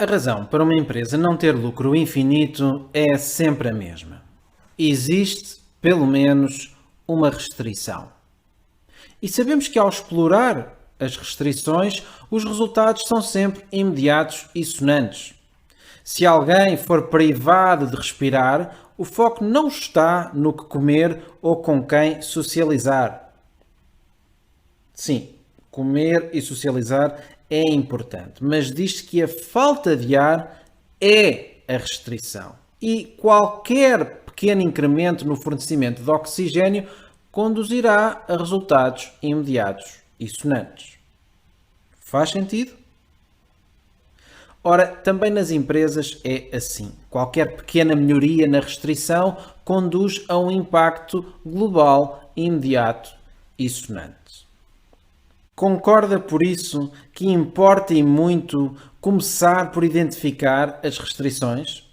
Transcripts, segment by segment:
A razão para uma empresa não ter lucro infinito é sempre a mesma. Existe, pelo menos, uma restrição. E sabemos que ao explorar as restrições, os resultados são sempre imediatos e sonantes. Se alguém for privado de respirar, o foco não está no que comer ou com quem socializar. Sim, comer e socializar é importante, mas diz-se que a falta de ar é a restrição. E qualquer pequeno incremento no fornecimento de oxigênio conduzirá a resultados imediatos e sonantes. Faz sentido? Ora, também nas empresas é assim. Qualquer pequena melhoria na restrição conduz a um impacto global, imediato e sonante. Concorda, por isso, que importa e muito começar por identificar as restrições?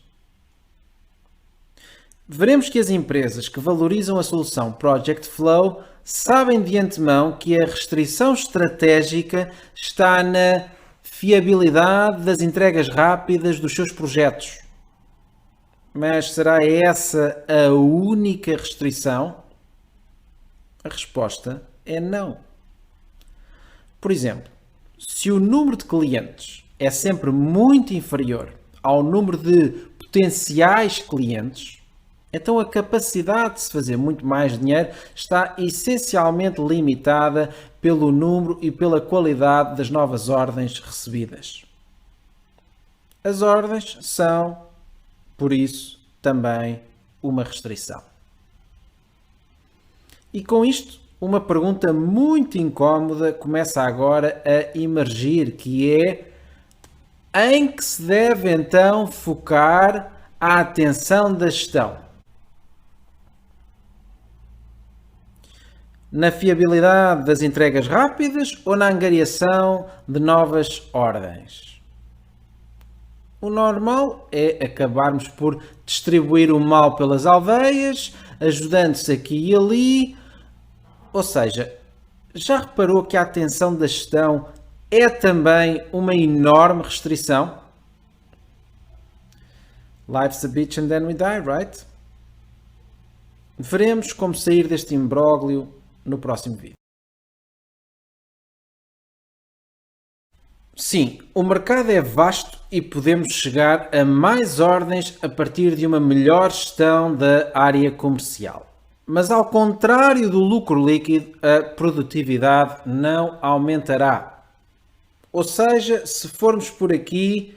Veremos que as empresas que valorizam a solução Project Flow sabem de antemão que a restrição estratégica está na fiabilidade das entregas rápidas dos seus projetos. Mas será essa a única restrição? A resposta é não. Por exemplo, se o número de clientes é sempre muito inferior ao número de potenciais clientes, então a capacidade de se fazer muito mais dinheiro está essencialmente limitada pelo número e pela qualidade das novas ordens recebidas. As ordens são, por isso, também uma restrição. E com isto, uma pergunta muito incómoda começa agora a emergir, que é: em que se deve então focar a atenção da gestão? Na fiabilidade das entregas rápidas ou na angariação de novas ordens? O normal é acabarmos por distribuir o mal pelas aldeias, ajudando-se aqui e ali. Ou seja, já reparou que a atenção da gestão é também uma enorme restrição? Life's a bitch and then we die, right? Veremos como sair deste imbróglio no próximo vídeo. Sim, o mercado é vasto e podemos chegar a mais ordens a partir de uma melhor gestão da área comercial. Mas ao contrário do lucro líquido, a produtividade não aumentará. Ou seja, se formos por aqui,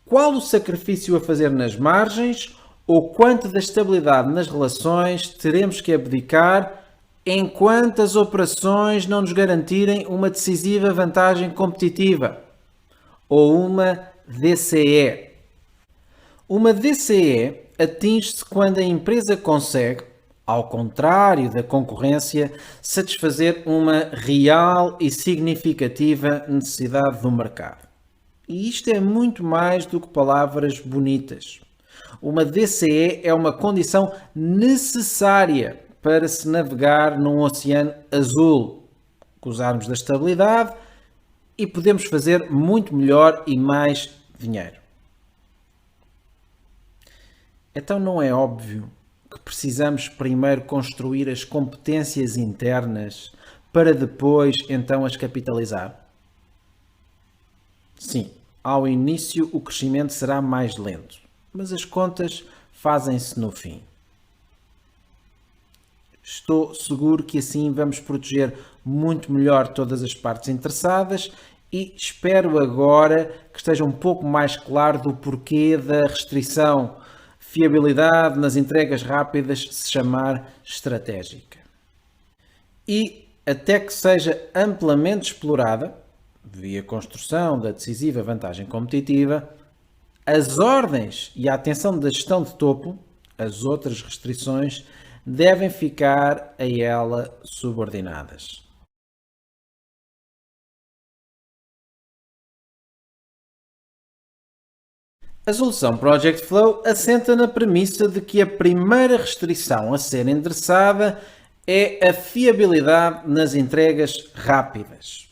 qual o sacrifício a fazer nas margens ou quanto da estabilidade nas relações teremos que abdicar enquanto as operações não nos garantirem uma decisiva vantagem competitiva, ou uma DCE. Uma DCE atinge-se quando a empresa consegue, ao contrário da concorrência, satisfazer uma real e significativa necessidade do mercado. E isto é muito mais do que palavras bonitas. Uma DCE é uma condição necessária para se navegar num oceano azul, gozarmos da estabilidade e podemos fazer muito melhor e mais dinheiro. Então não é óbvio que precisamos primeiro construir as competências internas para depois então as capitalizar? Sim, ao início o crescimento será mais lento, mas as contas fazem-se no fim. Estou seguro que assim vamos proteger muito melhor todas as partes interessadas e espero agora que esteja um pouco mais claro do porquê da restrição fiabilidade nas entregas rápidas se chamar estratégica. E até que seja amplamente explorada, via construção da decisiva vantagem competitiva, as ordens e a atenção da gestão de topo, as outras restrições, devem ficar a ela subordinadas. A solução Project Flow assenta na premissa de que a primeira restrição a ser endereçada é a fiabilidade nas entregas rápidas.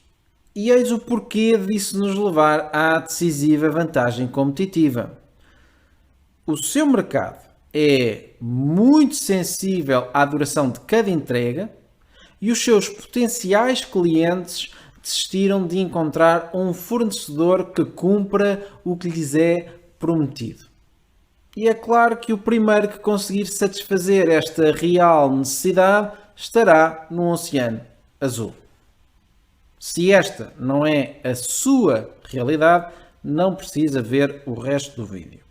E eis o porquê disso nos levar à decisiva vantagem competitiva. O seu mercado é muito sensível à duração de cada entrega e os seus potenciais clientes desistiram de encontrar um fornecedor que cumpra o que lhes é prometido. E é claro que o primeiro que conseguir satisfazer esta real necessidade estará no Oceano Azul. Se esta não é a sua realidade, não precisa ver o resto do vídeo.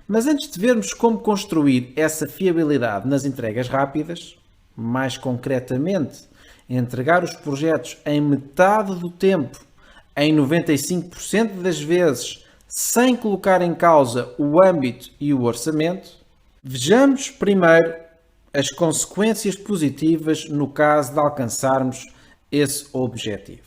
Mas antes de vermos como construir essa fiabilidade nas entregas rápidas, mais concretamente, entregar os projetos em metade do tempo, em 95% das vezes, sem colocar em causa o âmbito e o orçamento, vejamos primeiro as consequências positivas no caso de alcançarmos esse objetivo.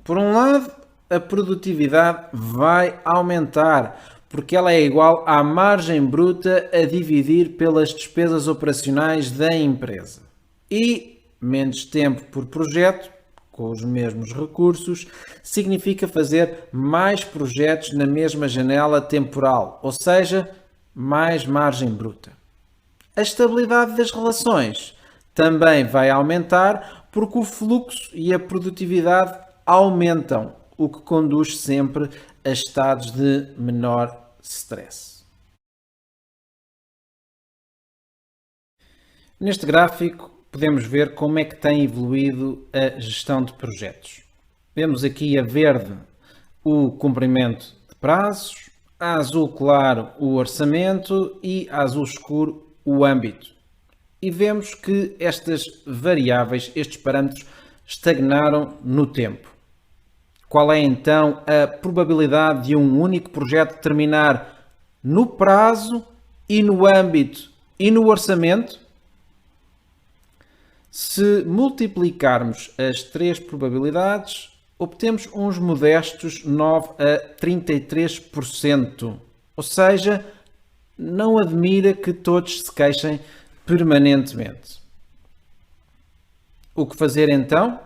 Por um lado, a produtividade vai aumentar, porque ela é igual à margem bruta a dividir pelas despesas operacionais da empresa. E menos tempo por projeto, com os mesmos recursos, significa fazer mais projetos na mesma janela temporal, ou seja, mais margem bruta. A estabilidade das relações também vai aumentar porque o fluxo e a produtividade aumentam, o que conduz sempre a estados de menor stress. Neste gráfico podemos ver como é que tem evoluído a gestão de projetos. Vemos aqui a verde o cumprimento de prazos, a azul claro o orçamento e a azul escuro o âmbito. E vemos que estas variáveis, estes parâmetros, estagnaram no tempo. Qual é então a probabilidade de um único projeto terminar no prazo e no âmbito e no orçamento? Se multiplicarmos as três probabilidades, obtemos uns modestos 9 a 33%. Ou seja, não admira que todos se queixem permanentemente. O que fazer então?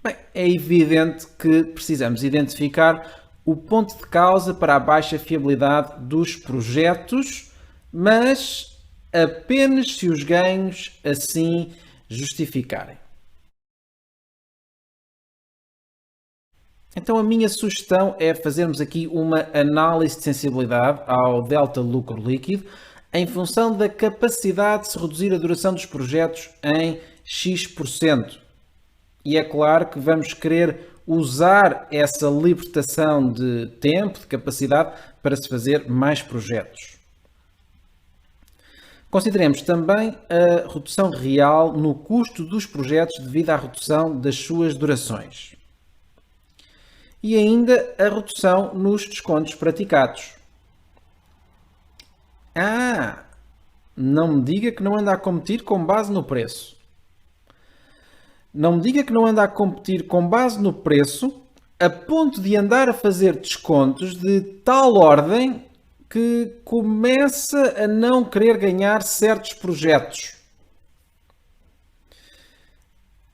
Bem, é evidente que precisamos identificar o ponto de causa para a baixa fiabilidade dos projetos, mas apenas se os ganhos assim justificarem. Então a minha sugestão é fazermos aqui uma análise de sensibilidade ao delta lucro líquido em função da capacidade de se reduzir a duração dos projetos em X%. E é claro que vamos querer usar essa libertação de tempo, de capacidade, para se fazer mais projetos. Consideremos também a redução real no custo dos projetos devido à redução das suas durações. E ainda a redução nos descontos praticados. Não me diga que não anda a competir com base no preço. Não me diga que não anda a competir com base no preço a ponto de andar a fazer descontos de tal ordem que começa a não querer ganhar certos projetos.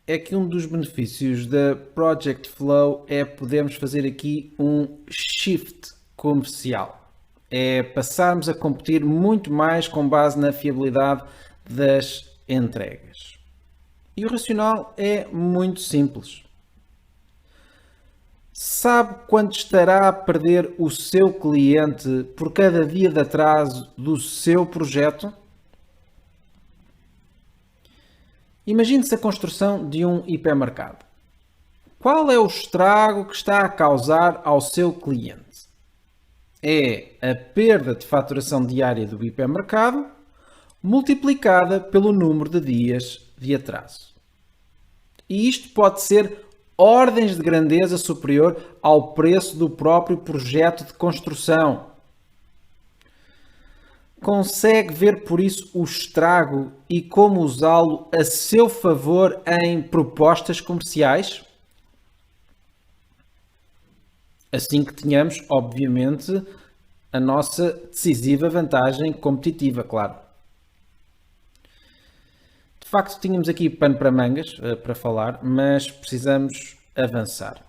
É que um dos benefícios da Project Flow é podermos fazer aqui um shift comercial. É passarmos a competir muito mais com base na fiabilidade das entregas. E o racional é muito simples. Sabe quanto estará a perder o seu cliente por cada dia de atraso do seu projeto? Imagine-se a construção de um hipermercado. Qual é o estrago que está a causar ao seu cliente? É a perda de faturação diária do hipermercado multiplicada pelo número de dias de atraso. E isto pode ser ordens de grandeza superior ao preço do próprio projeto de construção. Consegue ver por isso o estrago e como usá-lo a seu favor em propostas comerciais? Assim que tenhamos, obviamente, a nossa decisiva vantagem competitiva, claro. De facto, tínhamos aqui pano para mangas para falar, mas precisamos avançar.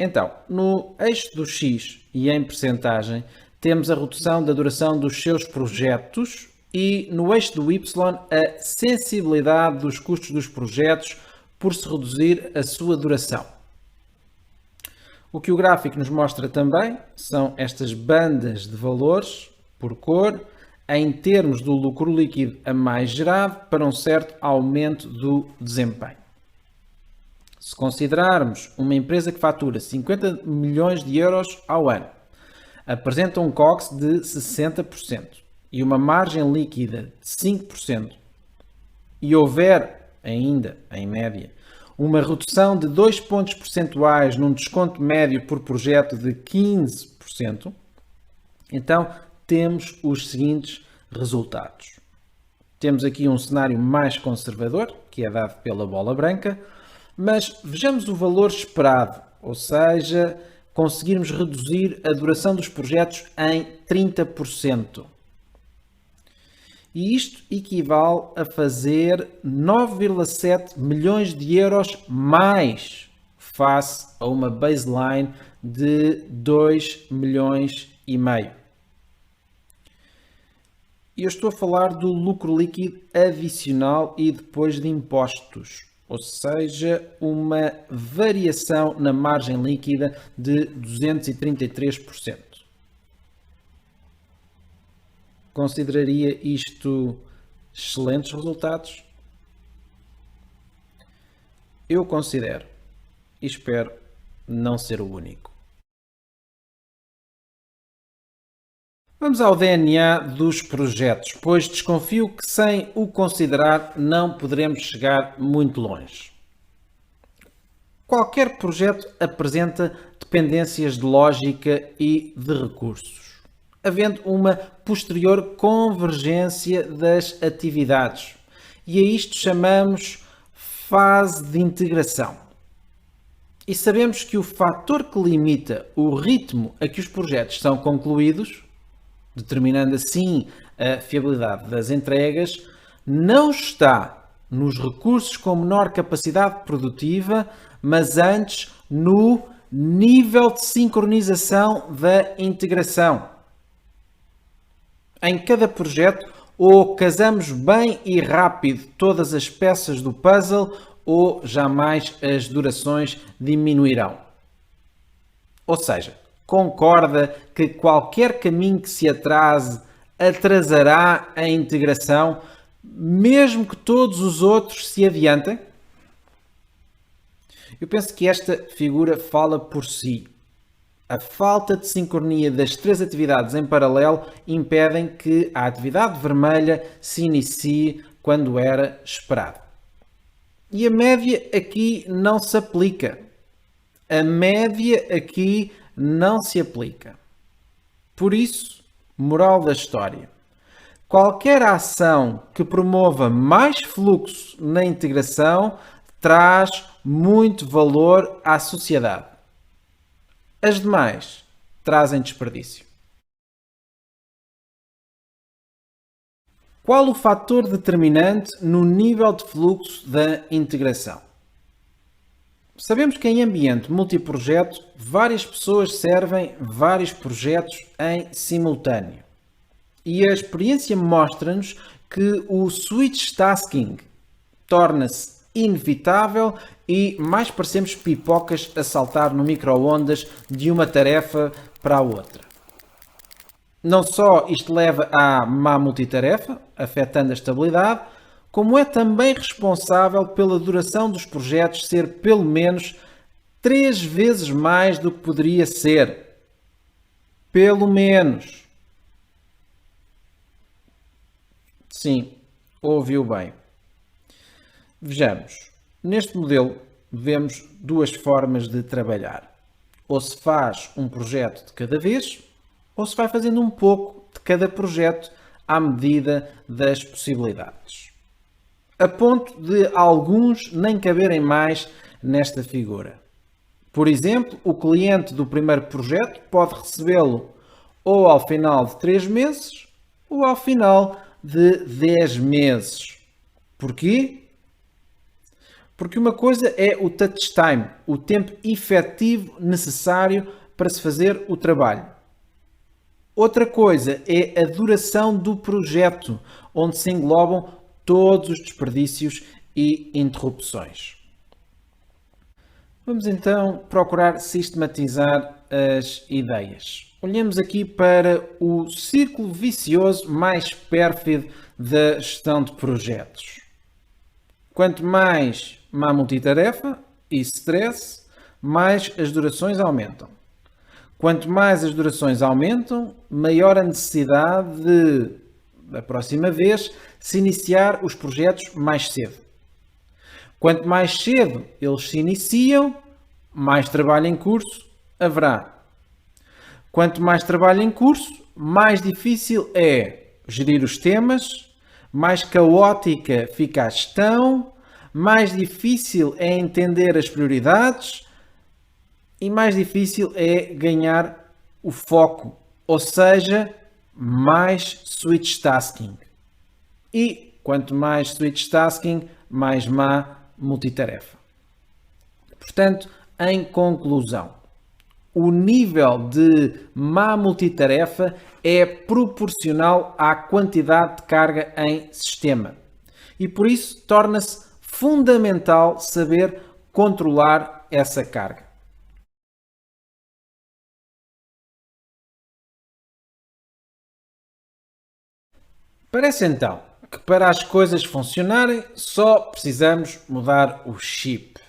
Então, no eixo do X e em percentagem, temos a redução da duração dos seus projetos e no eixo do Y, a sensibilidade dos custos dos projetos por se reduzir a sua duração. O que o gráfico nos mostra também são estas bandas de valores por cor em termos do lucro líquido a mais gerado para um certo aumento do desempenho. Se considerarmos uma empresa que fatura 50 milhões de euros ao ano, apresenta um COGS de 60% e uma margem líquida de 5%, e houver ainda, em média, uma redução de 2 pontos percentuais num desconto médio por projeto de 15%, então temos os seguintes resultados. Temos aqui um cenário mais conservador, que é dado pela bola branca, mas vejamos o valor esperado, ou seja, conseguirmos reduzir a duração dos projetos em 30%. E isto equivale a fazer 9,7 milhões de euros mais face a uma baseline de 2 milhões e meio. E eu estou a falar do lucro líquido adicional e depois de impostos, ou seja, uma variação na margem líquida de 233%. Consideraria isto excelentes resultados? Eu considero e espero não ser o único. Vamos ao DNA dos projetos, pois desconfio que sem o considerar não poderemos chegar muito longe. Qualquer projeto apresenta dependências de lógica e de recursos, havendo uma posterior convergência das atividades. E a isto chamamos fase de integração. E sabemos que o fator que limita o ritmo a que os projetos são concluídos, determinando assim a fiabilidade das entregas, não está nos recursos com menor capacidade produtiva, mas antes no nível de sincronização da integração. Em cada projeto, ou casamos bem e rápido todas as peças do puzzle, ou jamais as durações diminuirão. Ou seja, concorda que qualquer caminho que se atrase atrasará a integração, mesmo que todos os outros se adiantem? Eu penso que esta figura fala por si. A falta de sincronia das três atividades em paralelo impedem que a atividade vermelha se inicie quando era esperado. E a média aqui não se aplica. A média aqui não se aplica. Por isso, moral da história: qualquer ação que promova mais fluxo na integração traz muito valor à sociedade. As demais trazem desperdício. Qual o fator determinante no nível de fluxo da integração? Sabemos que em ambiente multiprojeto, várias pessoas servem vários projetos em simultâneo. E a experiência mostra-nos que o switch tasking torna-se inevitável e mais parecemos pipocas a saltar no micro-ondas de uma tarefa para a outra. Não só isto leva à má multitarefa, afetando a estabilidade, como é também responsável pela duração dos projetos ser pelo menos 3 vezes mais do que poderia ser. Pelo menos. Sim, ouviu bem. Vejamos, neste modelo vemos duas formas de trabalhar. Ou se faz um projeto de cada vez, ou se vai fazendo um pouco de cada projeto à medida das possibilidades. A ponto de alguns nem caberem mais nesta figura. Por exemplo, o cliente do primeiro projeto pode recebê-lo ou ao final de 3 meses ou ao final de 10 meses. Porquê? Porque uma coisa é o touch time, o tempo efetivo necessário para se fazer o trabalho. Outra coisa é a duração do projeto, onde se englobam todos os desperdícios e interrupções. Vamos então procurar sistematizar as ideias. Olhemos aqui para o círculo vicioso mais pérfido da gestão de projetos. Quanto mais má multitarefa e stress, mais as durações aumentam. Quanto mais as durações aumentam, maior a necessidade de, da próxima vez, se iniciar os projetos mais cedo. Quanto mais cedo eles se iniciam, mais trabalho em curso haverá. Quanto mais trabalho em curso, mais difícil é gerir os temas, mais caótica fica a gestão, mais difícil é entender as prioridades e mais difícil é ganhar o foco, ou seja, mais switch tasking. E quanto mais switch tasking, mais má multitarefa. Portanto, em conclusão, o nível de má multitarefa é proporcional à quantidade de carga em sistema e por isso torna-se fundamental saber controlar essa carga. Parece então que para as coisas funcionarem só precisamos mudar o chip,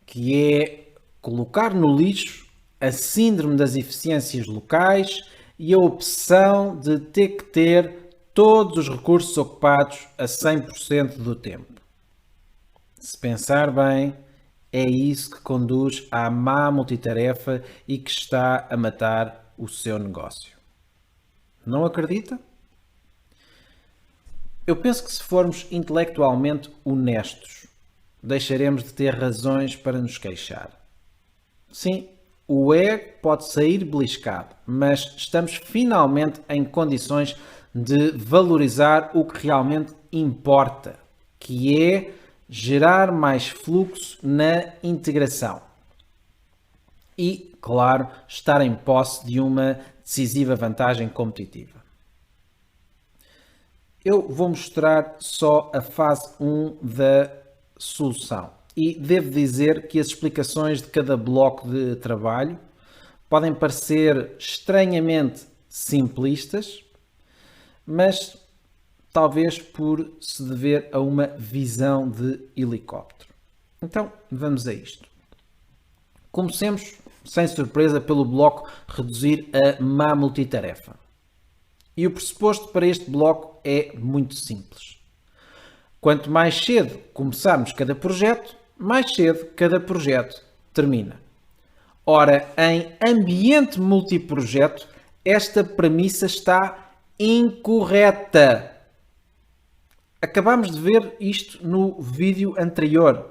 que é colocar no lixo a síndrome das eficiências locais e a opção de ter que ter todos os recursos ocupados a 100% do tempo. Se pensar bem, é isso que conduz à má multitarefa e que está a matar o seu negócio. Não acredita? Eu penso que se formos intelectualmente honestos, deixaremos de ter razões para nos queixar. Sim, o ego pode sair beliscado, mas estamos finalmente em condições de valorizar o que realmente importa, que é gerar mais fluxo na integração. E, claro, estar em posse de uma decisiva vantagem competitiva. Eu vou mostrar só a fase 1 da solução e devo dizer que as explicações de cada bloco de trabalho podem parecer estranhamente simplistas, mas talvez por se dever a uma visão de helicóptero. Então, vamos a isto. Comecemos, sem surpresa, pelo bloco reduzir a má multitarefa. E o pressuposto para este bloco é muito simples. Quanto mais cedo começarmos cada projeto, mais cedo cada projeto termina. Ora, em ambiente multiprojeto, esta premissa está incorreta. Acabámos de ver isto no vídeo anterior.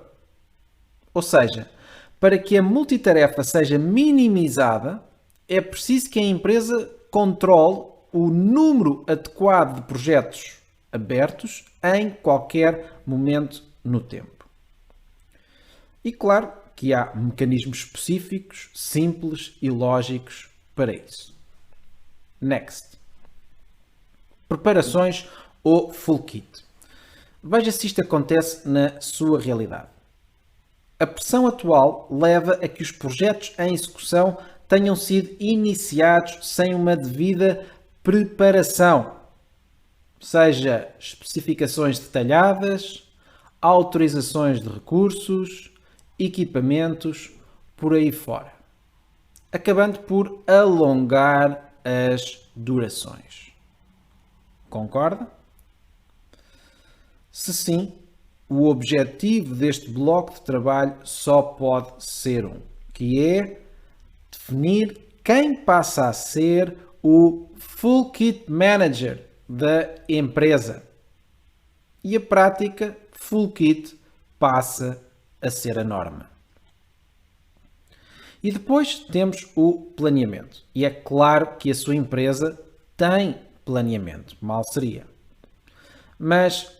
Ou seja, para que a multitarefa seja minimizada, é preciso que a empresa controle o número adequado de projetos abertos em qualquer momento no tempo. E claro que há mecanismos específicos, simples e lógicos para isso. Next. Preparações ou full kit. Veja se isto acontece na sua realidade. A pressão atual leva a que os projetos em execução tenham sido iniciados sem uma devida preparação, seja especificações detalhadas, autorizações de recursos, equipamentos, por aí fora, acabando por alongar as durações. Concorda? Se sim, o objetivo deste bloco de trabalho só pode ser um, que é definir quem passa a ser o Full Kit Manager da empresa. E a prática Full Kit passa a ser a norma. E depois temos o planeamento. E é claro que a sua empresa tem planeamento, mal seria. Mas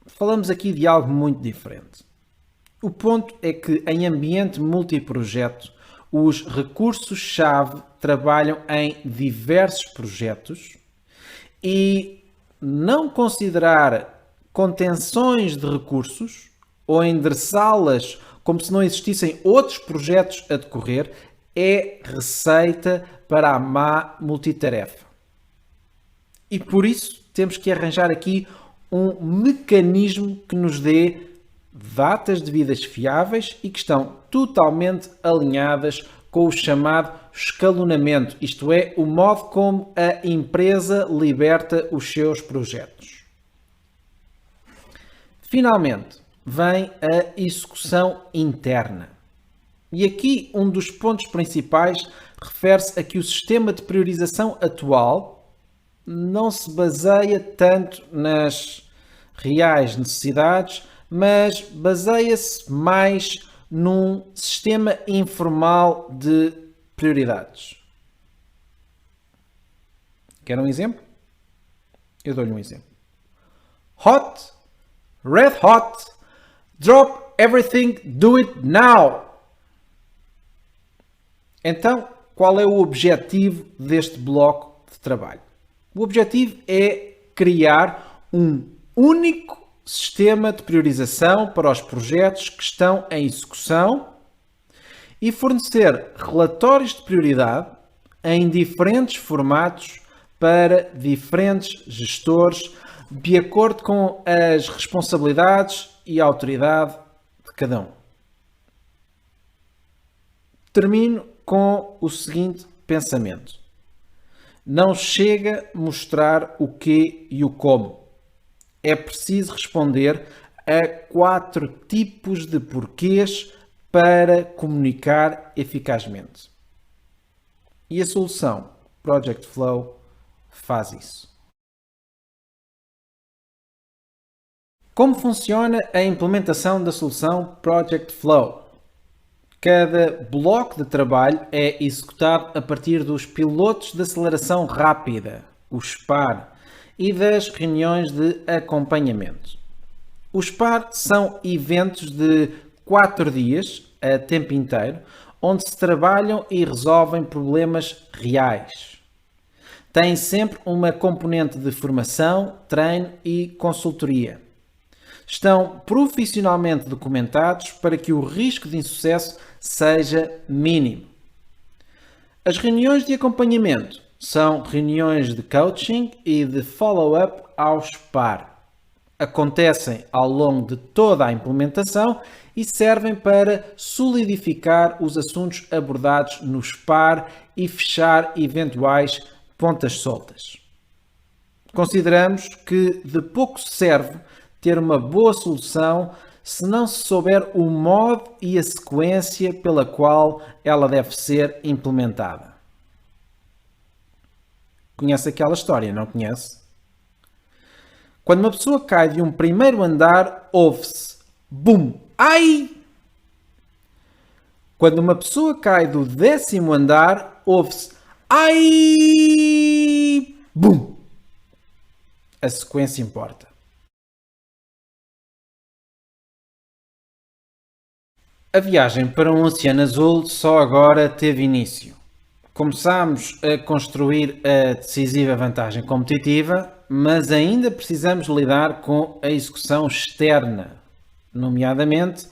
falamos aqui de algo muito diferente. O ponto é que em ambiente multiprojeto, os recursos-chave trabalham em diversos projetos e não considerar contenções de recursos ou endereçá-las como se não existissem outros projetos a decorrer é receita para a má multitarefa. E por isso temos que arranjar aqui um mecanismo que nos dê datas de vidas fiáveis e que estão totalmente alinhadas com o chamado escalonamento, isto é, o modo como a empresa liberta os seus projetos. Finalmente, vem a execução interna. E aqui um dos pontos principais refere-se a que o sistema de priorização atual não se baseia tanto nas reais necessidades, mas baseia-se mais num sistema informal de prioridades. Quer um exemplo? Eu dou-lhe um exemplo. Hot, red hot, drop everything, do it now. Então, qual é o objetivo deste bloco de trabalho? O objetivo é criar um único sistema de priorização para os projetos que estão em execução e fornecer relatórios de prioridade em diferentes formatos para diferentes gestores, de acordo com as responsabilidades e a autoridade de cada um. Termino com o seguinte pensamento. Não chega a mostrar o quê e o como. É preciso responder a 4 tipos de porquês para comunicar eficazmente. E a solução Project Flow faz isso. Como funciona a implementação da solução Project Flow? Cada bloco de trabalho é executado a partir dos pilotos de aceleração rápida, o SPAR, e das reuniões de acompanhamento. Os SPAR são eventos de 4 dias, a tempo inteiro, onde se trabalham e resolvem problemas reais. Têm sempre uma componente de formação, treino e consultoria. Estão profissionalmente documentados para que o risco de insucesso seja mínimo. As reuniões de acompanhamento são reuniões de coaching e de follow-up aos par. Acontecem ao longo de toda a implementação e servem para solidificar os assuntos abordados no SPAR e fechar eventuais pontas soltas. Consideramos que de pouco serve ter uma boa solução se não se souber o modo e a sequência pela qual ela deve ser implementada. Conhece aquela história, não conhece? Quando uma pessoa cai de um primeiro andar, ouve-se BUM! Ai! Quando uma pessoa cai do 10º andar, ouve-se ai! BUM! A sequência importa. A viagem para um oceano azul só agora teve início. Começámos a construir a decisiva vantagem competitiva, mas ainda precisamos lidar com a execução externa, nomeadamente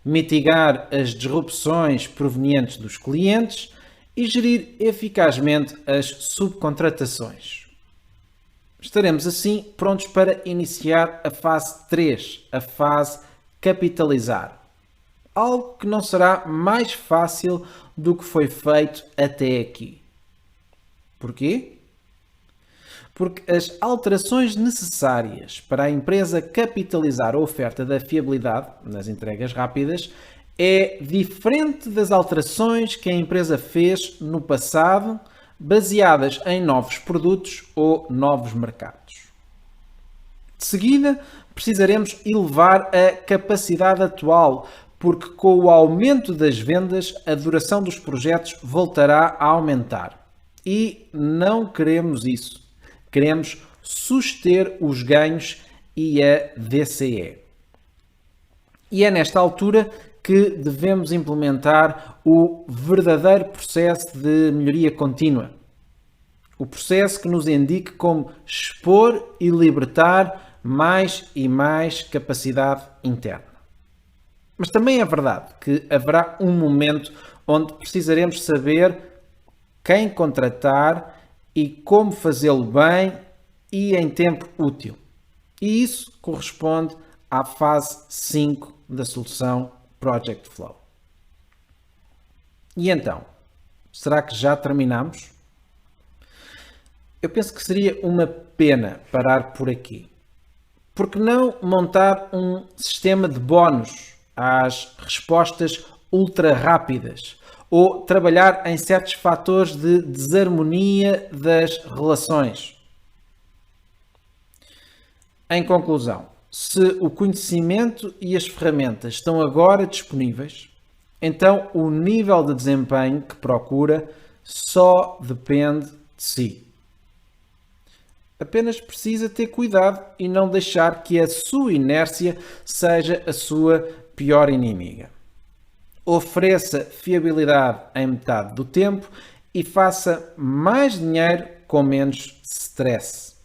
mitigar as disrupções provenientes dos clientes e gerir eficazmente as subcontratações. Estaremos assim prontos para iniciar a fase 3, a fase capitalizar. Algo que não será mais fácil do que foi feito até aqui. Porquê? Porque as alterações necessárias para a empresa capitalizar a oferta da fiabilidade nas entregas rápidas é diferente das alterações que a empresa fez no passado, baseadas em novos produtos ou novos mercados. De seguida, precisaremos elevar a capacidade atual, porque com o aumento das vendas, a duração dos projetos voltará a aumentar. E não queremos isso. Queremos suster os ganhos e a DCE. E é nesta altura que devemos implementar o verdadeiro processo de melhoria contínua. O processo que nos indique como expor e libertar mais e mais capacidade interna. Mas também é verdade que haverá um momento onde precisaremos saber quem contratar e como fazê-lo bem e em tempo útil. E isso corresponde à fase 5 da solução Project Flow. E então, será que já terminamos? Eu penso que seria uma pena parar por aqui. Por que não montar um sistema de bónus às respostas ultra rápidas ou trabalhar em certos fatores de desarmonia das relações? Em conclusão, se o conhecimento e as ferramentas estão agora disponíveis, então o nível de desempenho que procura só depende de si. Apenas precisa ter cuidado e não deixar que a sua inércia seja a sua pior inimiga. Ofereça fiabilidade em metade do tempo e faça mais dinheiro com menos stress.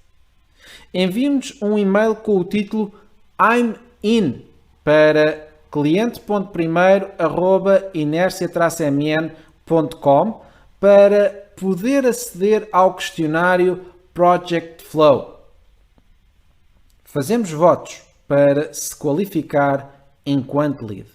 Envie-nos um e-mail com o título I'm in para cliente.primeiro@inercia-mn.com para poder aceder ao questionário Project Flow. Fazemos votos para se qualificar enquanto lead.